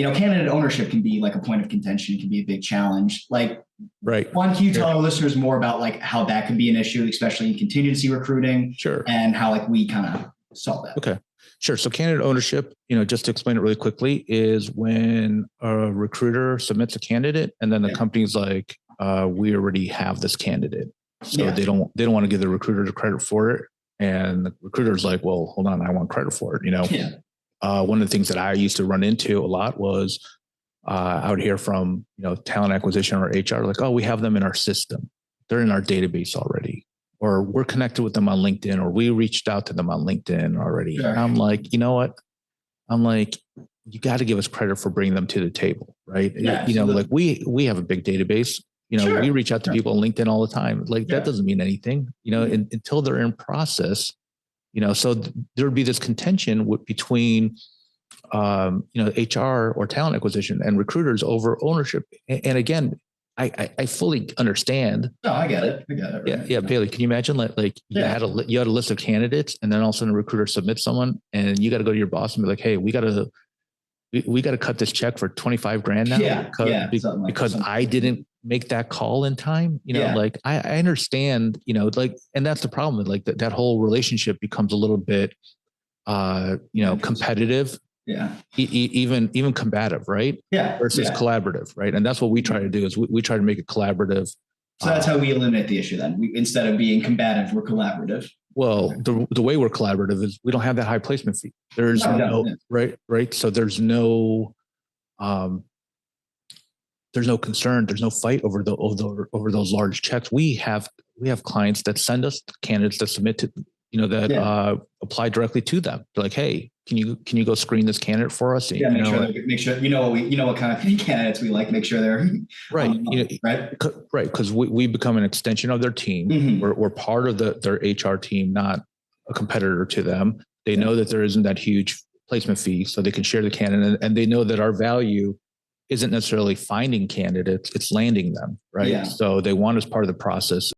candidate ownership can be like a point of contention, can be a big challenge. Like, Right. one, can you tell our listeners more about like how that could be an issue, especially in contingency recruiting? Sure. And how like we kind of solve that? Okay. Sure. So candidate ownership, just to explain it really quickly, is when a recruiter submits a candidate and then the company's like, we already have this candidate. So they don't want to give the recruiter the credit for it. And the recruiter's like, well, hold on, I want credit for it. One of the things that I used to run into a lot was I would hear from, talent acquisition or HR, like, oh, we have them in our system. They're in our database already. Or we're connected with them on LinkedIn, or we reached out to them on LinkedIn already. Sure. I'm like, you know what? I'm like, you got to give us credit for bringing them to the table, right? Yeah, like we have a big database. We reach out to people on LinkedIn all the time. Like that doesn't mean anything, until they're in process. So there would be this contention between, HR or talent acquisition and recruiters over ownership. And again, I fully understand. No, I get it. Right? Yeah. Bailey, can you imagine like you had a list of candidates, and then all of a sudden a recruiter submits someone, and you got to go to your boss and be like, hey, we got to cut this check for 25 grand now because I didn't make that call in time. Like I understand, and that's the problem. Like that whole relationship becomes a little bit, competitive. Yeah. Even combative, right? Yeah. Versus collaborative, right? And that's what we try to do is we try to make it collaborative. So that's how we eliminate the issue then. Instead of being combative, we're collaborative. Well, the way we're collaborative is we don't have that high placement fee. There's right. So there's no concern. There's no fight over those large checks. We have clients that send us candidates that submit to, apply directly to them. They're like, hey, can you go screen this candidate for us? And, make sure what kind of candidates we like. Make sure they're right. Right. Because we become an extension of their team. Mm-hmm. We're part of their HR team, not a competitor to them. They know that there isn't that huge placement fee, so they can share the candidate, and they know that our value isn't necessarily finding candidates; it's landing them. Right. Yeah. So they want us part of the process.